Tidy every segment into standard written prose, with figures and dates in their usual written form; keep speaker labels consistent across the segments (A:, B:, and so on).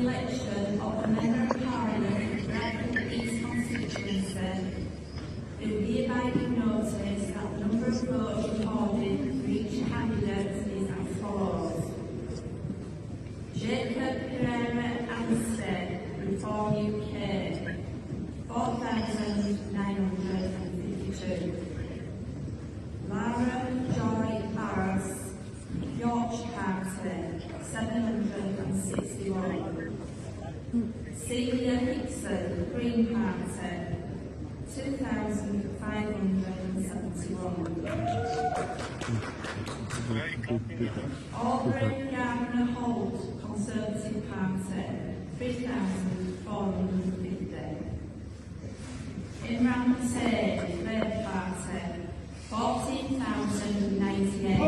A: election of the Member of Parliament for Bradford East constituency, it will hereby be noticed that the number of votes recorded for each candidate is as follows. Jacob Pereira Anstead, Reform UK, 4,952. Lara Joy Barras, Yorkshire Party, 761. Celia Hickson, Green Party, 2,571. Aubrey Gardner Holt, Conservative Party, 3,450. Imran Hussain, Labour Party, 14,098.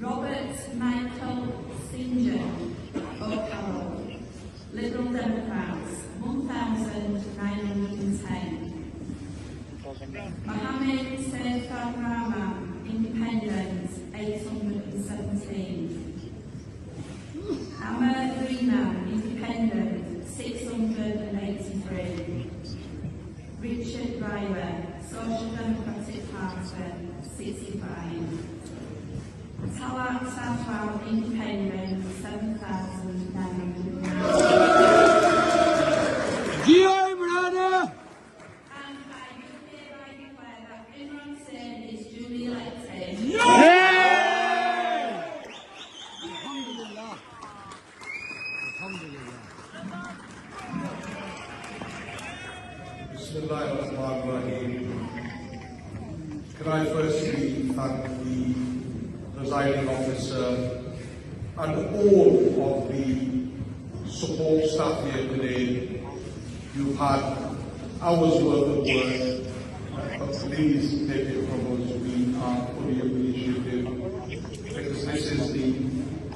A: Robert Michael Singer, O'Carroll, Liberal Democrats, 1,910. Mohammed Saifar Rahman, Independent, 817. Amar Rehman, Independent, 683. Richard Brewer, Social Democratic Party, 65. Talat Safar, Independent, 7,900. And I do hereby declare that Imran Hussain is duly elected.
B: Bismillahirrahmanirrahim. Can I firstly thank the presiding officer and all of the support staff here today. You've had hours worth of work, but please take it from us, we are fully appreciative, because this is the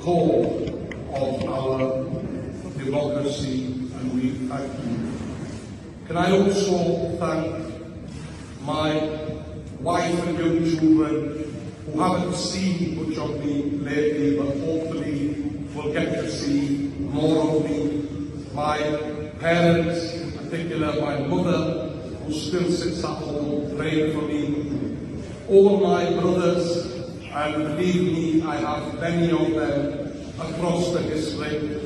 B: core of our democracy, and we thank you. Can I also thank my wife and young children who haven't seen much of me lately, but hopefully will get to see more of me. My parents, in particular my mother, who still sits at home praying for me. All my brothers, and believe me, I have many of them across the history.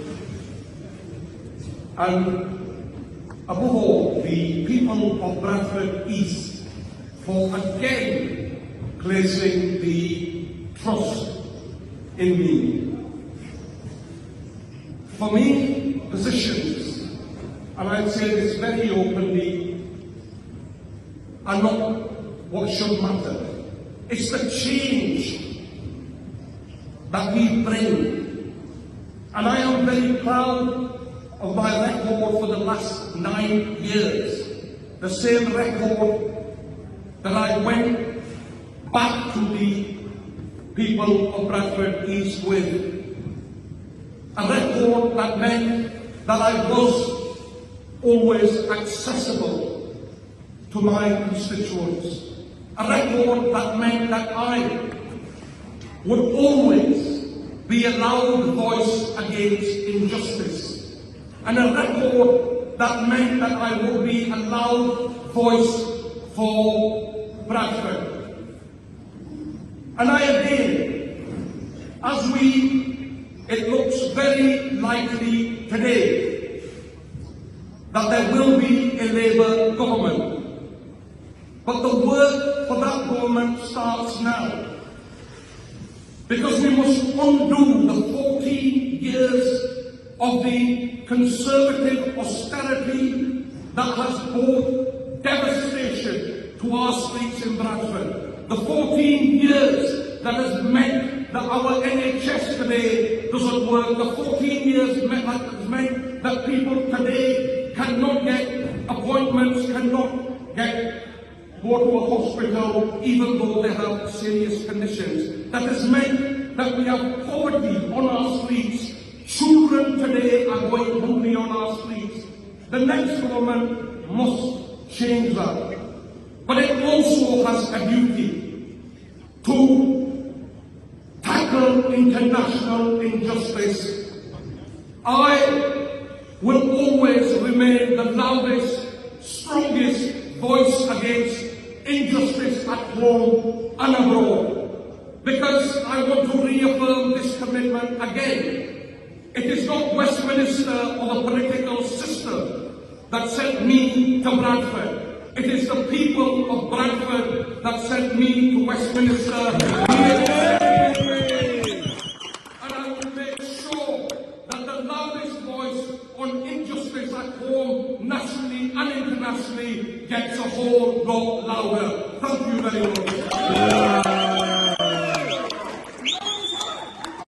B: And above all, the people of Bradford East for again placing the trust in me. For me, positions, and I'd say this very openly, are not what should matter. It's the change that we bring. And I am very proud of my record for the last 9 years. The same record that I went back to the people of Bradford East with. A record that meant that I was always accessible to my constituents. A record that meant that I would always be a loud voice against injustice. And a record that meant that I would be a loud voice for Bradford. And I again, it looks very likely today that there will be a Labour government. But the work for that government starts now. Because we must undo the 14 years of the Conservative austerity that has brought devastation to our streets in Bradford. The 14 years that has meant that our NHS today doesn't work. The 14 years that has meant that people today cannot get appointments, cannot go to a hospital even though they have serious conditions. That has meant that we have poverty on our streets. Children today are going hungry on our streets. The next government must change that. But it also has a duty to tackle international injustice. I will always remain the loudest, strongest voice against injustice at home and abroad, because I want to reaffirm this commitment again. It is not Westminster or the political system that sent me to Bradford. It is the people of Bradford that sent me to Westminster. And I will make sure that the loudest voice on injustice at home, nationally and internationally, gets a whole lot louder. Thank you very much.